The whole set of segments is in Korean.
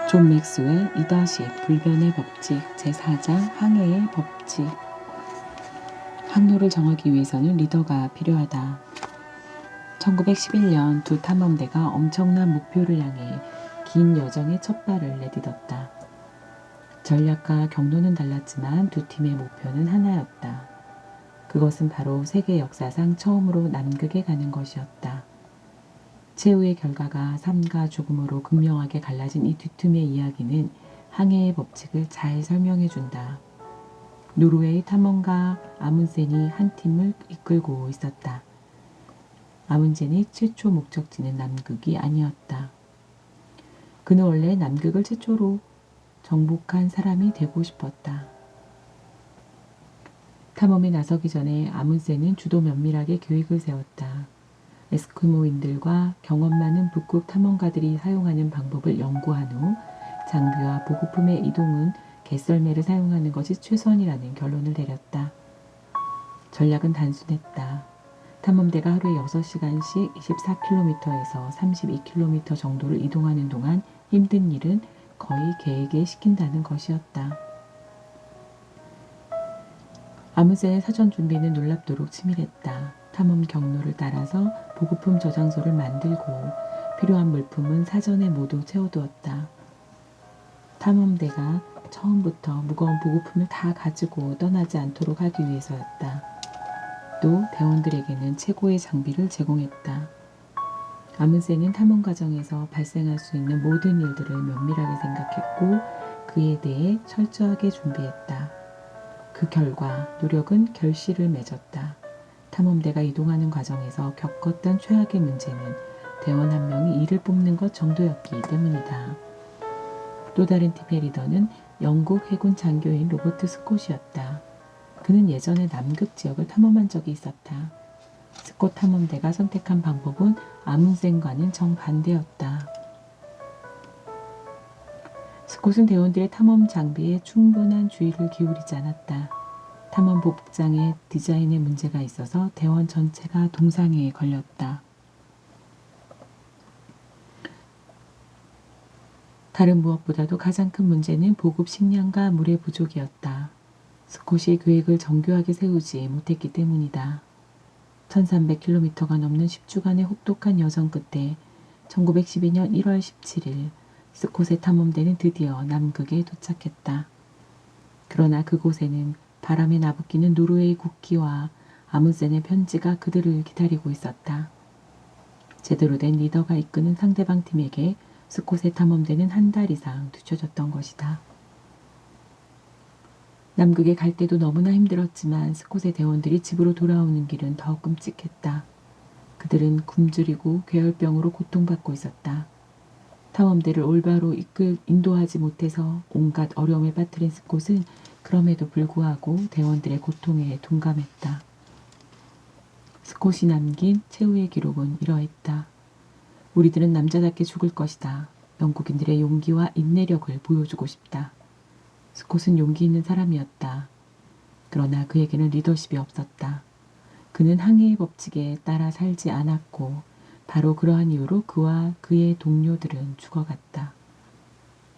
존 맥스웰 2-10 불변의 법칙 제4장 항해의 법칙. 항로를 정하기 위해서는 리더가 필요하다. 1911년 두 탐험대가 엄청난 목표를 향해 긴 여정의 첫 발을 내딛었다. 전략과 경로는 달랐지만 두 팀의 목표는 하나였다. 그것은 바로 세계 역사상 처음으로 남극에 가는 것이었다. 최후의 결과가 삶과 죽음으로 극명하게 갈라진 이 두 팀의 이야기는 항해의 법칙을 잘 설명해준다. 노르웨이 탐험가 아문센이 한 팀을 이끌고 있었다. 아문센의 최초 목적지는 남극이 아니었다. 그는 원래 남극을 최초로 정복한 사람이 되고 싶었다. 탐험에 나서기 전에 아문센은 주도 면밀하게 계획을 세웠다. 에스키모인들과 경험 많은 북극 탐험가들이 사용하는 방법을 연구한 후 장비와 보급품의 이동은 개썰매를 사용하는 것이 최선이라는 결론을 내렸다. 전략은 단순했다. 탐험대가 하루에 6시간씩 24km에서 32km 정도를 이동하는 동안 힘든 일은 거의 계획에 시킨다는 것이었다. 아문센의 사전 준비는 놀랍도록 치밀했다. 탐험 경로를 따라서 보급품 저장소를 만들고 필요한 물품은 사전에 모두 채워두었다. 탐험대가 처음부터 무거운 보급품을 다 가지고 떠나지 않도록 하기 위해서였다. 또 대원들에게는 최고의 장비를 제공했다. 아문센은 탐험 과정에서 발생할 수 있는 모든 일들을 면밀하게 생각했고 그에 대해 철저하게 준비했다. 그 결과 노력은 결실을 맺었다. 탐험대가 이동하는 과정에서 겪었던 최악의 문제는 대원 한 명이 이를 뽑는 것 정도였기 때문이다. 또 다른 팀의 리더는 영국 해군 장교인 로버트 스콧이었다. 그는 예전에 남극 지역을 탐험한 적이 있었다. 스콧 탐험대가 선택한 방법은 아문센과는 정반대였다. 스콧은 대원들의 탐험 장비에 충분한 주의를 기울이지 않았다. 탐험 복장의 디자인에 문제가 있어서 대원 전체가 동상에 걸렸다. 다른 무엇보다도 가장 큰 문제는 보급 식량과 물의 부족이었다. 스콧이 계획을 정교하게 세우지 못했기 때문이다. 1300km가 넘는 10주간의 혹독한 여정 끝에 1912년 1월 17일 스콧의 탐험대는 드디어 남극에 도착했다. 그러나 그곳에는 바람에 나부끼는 노르웨이 국기와 아문센의 편지가 그들을 기다리고 있었다. 제대로 된 리더가 이끄는 상대방 팀에게 스콧의 탐험대는 한 달 이상 뒤처졌던 것이다. 남극에 갈 때도 너무나 힘들었지만 스콧의 대원들이 집으로 돌아오는 길은 더 끔찍했다. 그들은 굶주리고 괴혈병으로 고통받고 있었다. 탐험대를 올바로 인도하지 못해서 온갖 어려움에 빠뜨린 스콧은 그럼에도 불구하고 대원들의 고통에 동감했다. 스콧이 남긴 최후의 기록은 이러했다. 우리들은 남자답게 죽을 것이다. 영국인들의 용기와 인내력을 보여주고 싶다. 스콧은 용기 있는 사람이었다. 그러나 그에게는 리더십이 없었다. 그는 항해의 법칙에 따라 살지 않았고 바로 그러한 이유로 그와 그의 동료들은 죽어갔다.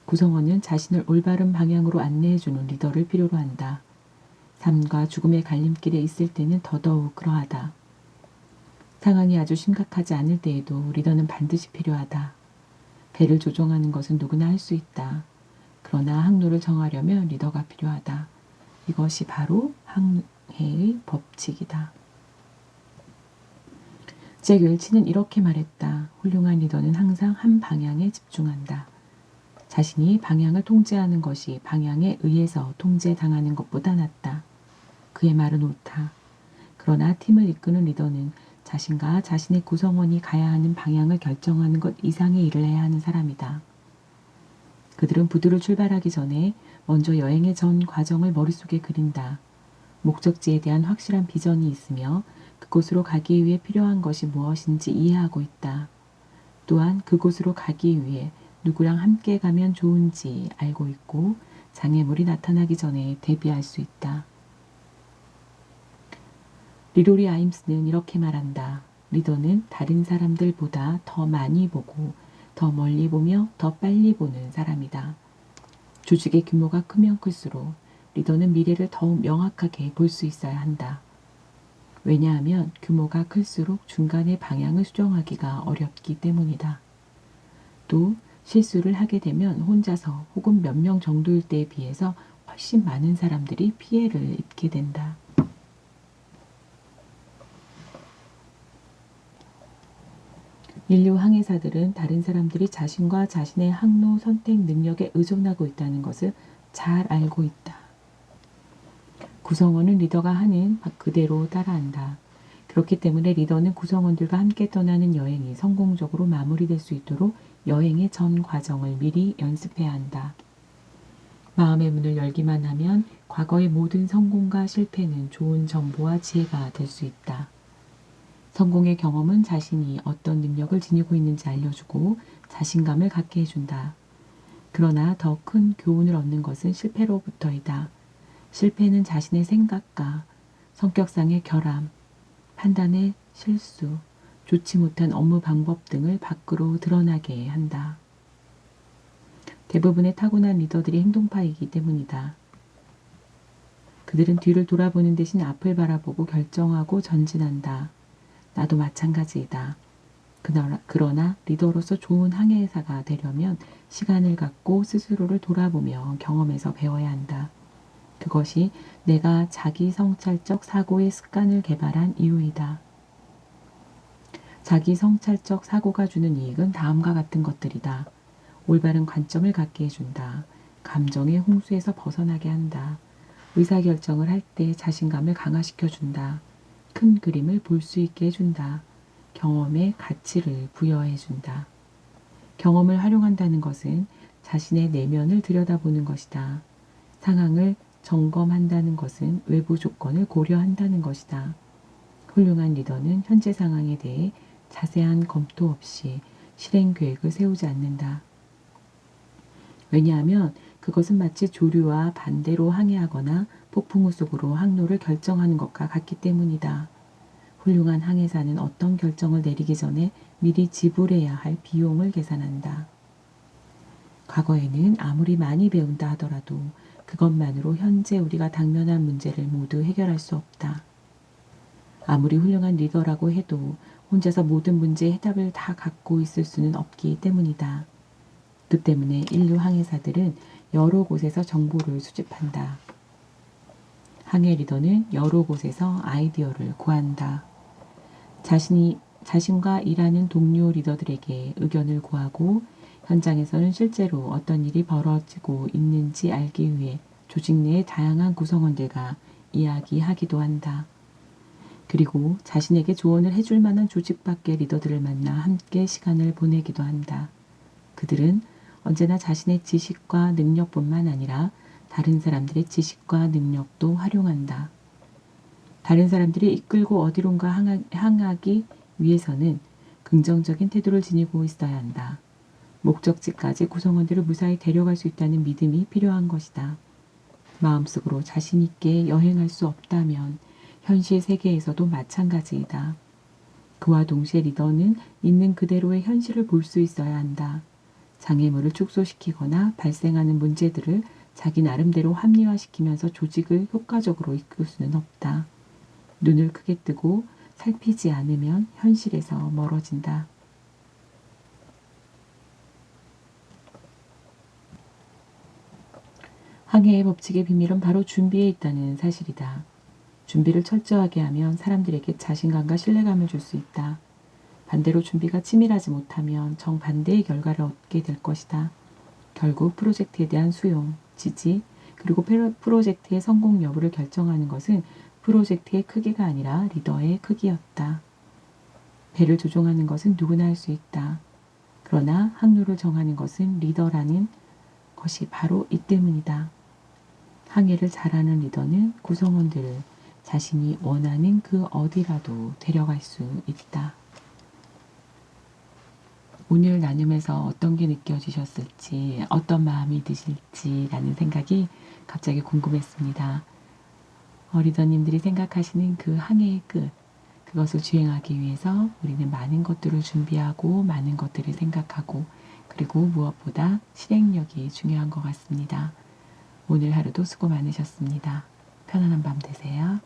구성원은 자신을 올바른 방향으로 안내해주는 리더를 필요로 한다. 삶과 죽음의 갈림길에 있을 때는 더더욱 그러하다. 상황이 아주 심각하지 않을 때에도 리더는 반드시 필요하다. 배를 조종하는 것은 누구나 할 수 있다. 그러나 항로를 정하려면 리더가 필요하다. 이것이 바로 항해의 법칙이다. 잭 웰치는 이렇게 말했다. 훌륭한 리더는 항상 한 방향에 집중한다. 자신이 방향을 통제하는 것이 방향에 의해서 통제당하는 것보다 낫다. 그의 말은 옳다. 그러나 팀을 이끄는 리더는 자신과 자신의 구성원이 가야 하는 방향을 결정하는 것 이상의 일을 해야 하는 사람이다. 그들은 부두를 출발하기 전에 먼저 여행의 전 과정을 머릿속에 그린다. 목적지에 대한 확실한 비전이 있으며 그곳으로 가기 위해 필요한 것이 무엇인지 이해하고 있다. 또한 그곳으로 가기 위해 누구랑 함께 가면 좋은지 알고 있고 장애물이 나타나기 전에 대비할 수 있다. 리로리 아임스는 이렇게 말한다. 리더는 다른 사람들보다 더 많이 보고 더 멀리 보며 더 빨리 보는 사람이다. 조직의 규모가 크면 클수록 리더는 미래를 더욱 명확하게 볼 수 있어야 한다. 왜냐하면 규모가 클수록 중간의 방향을 수정하기가 어렵기 때문이다. 또 실수를 하게 되면 혼자서 혹은 몇 명 정도일 때에 비해서 훨씬 많은 사람들이 피해를 입게 된다. 인류 항해사들은 다른 사람들이 자신과 자신의 항로 선택 능력에 의존하고 있다는 것을 잘 알고 있다. 구성원은 리더가 하는 그대로 따라한다. 그렇기 때문에 리더는 구성원들과 함께 떠나는 여행이 성공적으로 마무리될 수 있도록 여행의 전 과정을 미리 연습해야 한다. 마음의 문을 열기만 하면 과거의 모든 성공과 실패는 좋은 정보와 지혜가 될 수 있다. 성공의 경험은 자신이 어떤 능력을 지니고 있는지 알려주고 자신감을 갖게 해준다. 그러나 더 큰 교훈을 얻는 것은 실패로부터이다. 실패는 자신의 생각과 성격상의 결함, 판단의 실수, 좋지 못한 업무 방법 등을 밖으로 드러나게 한다. 대부분의 타고난 리더들이 행동파이기 때문이다. 그들은 뒤를 돌아보는 대신 앞을 바라보고 결정하고 전진한다. 나도 마찬가지이다. 그러나 리더로서 좋은 항해사가 되려면 시간을 갖고 스스로를 돌아보며 경험에서 배워야 한다. 그것이 내가 자기 성찰적 사고의 습관을 개발한 이유이다. 자기 성찰적 사고가 주는 이익은 다음과 같은 것들이다. 올바른 관점을 갖게 해준다. 감정의 홍수에서 벗어나게 한다. 의사결정을 할 때 자신감을 강화시켜준다. 큰 그림을 볼 수 있게 해준다. 경험에 가치를 부여해준다. 경험을 활용한다는 것은 자신의 내면을 들여다보는 것이다. 상황을 점검한다는 것은 외부 조건을 고려한다는 것이다. 훌륭한 리더는 현재 상황에 대해 자세한 검토 없이 실행 계획을 세우지 않는다. 왜냐하면 그것은 마치 조류와 반대로 항해하거나 폭풍우 속으로 항로를 결정하는 것과 같기 때문이다. 훌륭한 항해사는 어떤 결정을 내리기 전에 미리 지불해야 할 비용을 계산한다. 과거에는 아무리 많이 배운다 하더라도 그것만으로 현재 우리가 당면한 문제를 모두 해결할 수 없다. 아무리 훌륭한 리더라고 해도 혼자서 모든 문제의 해답을 다 갖고 있을 수는 없기 때문이다. 그 때문에 인류 항해사들은 여러 곳에서 정보를 수집한다. 항해 리더는 여러 곳에서 아이디어를 구한다. 자신과 일하는 동료 리더들에게 의견을 구하고 현장에서는 실제로 어떤 일이 벌어지고 있는지 알기 위해 조직 내의 다양한 구성원들과 이야기하기도 한다. 그리고 자신에게 조언을 해줄 만한 조직 밖의 리더들을 만나 함께 시간을 보내기도 한다. 그들은 언제나 자신의 지식과 능력뿐만 아니라 다른 사람들의 지식과 능력도 활용한다. 다른 사람들이 이끌고 어디론가 향하기 위해서는 긍정적인 태도를 지니고 있어야 한다. 목적지까지 구성원들을 무사히 데려갈 수 있다는 믿음이 필요한 것이다. 마음속으로 자신 있게 여행할 수 없다면 현실 세계에서도 마찬가지이다. 그와 동시에 리더는 있는 그대로의 현실을 볼 수 있어야 한다. 장애물을 축소시키거나 발생하는 문제들을 자기 나름대로 합리화시키면서 조직을 효과적으로 이끌 수는 없다. 눈을 크게 뜨고 살피지 않으면 현실에서 멀어진다. 항해의 법칙의 비밀은 바로 준비에 있다는 사실이다. 준비를 철저하게 하면 사람들에게 자신감과 신뢰감을 줄 수 있다. 반대로 준비가 치밀하지 못하면 정반대의 결과를 얻게 될 것이다. 결국 프로젝트에 대한 수용, 지지, 그리고 프로젝트의 성공 여부를 결정하는 것은 프로젝트의 크기가 아니라 리더의 크기였다. 배를 조종하는 것은 누구나 할 수 있다. 그러나 항로를 정하는 것은 리더라는 것이 바로 이 때문이다. 항해를 잘하는 리더는 구성원들을 자신이 원하는 그 어디라도 데려갈 수 있다. 오늘 나눔에서 어떤 게 느껴지셨을지, 어떤 마음이 드실지라는 생각이 갑자기 궁금했습니다. 리더님들이 생각하시는 그 항해의 끝, 그것을 주행하기 위해서 우리는 많은 것들을 준비하고 많은 것들을 생각하고 그리고 무엇보다 실행력이 중요한 것 같습니다. 오늘 하루도 수고 많으셨습니다. 편안한 밤 되세요.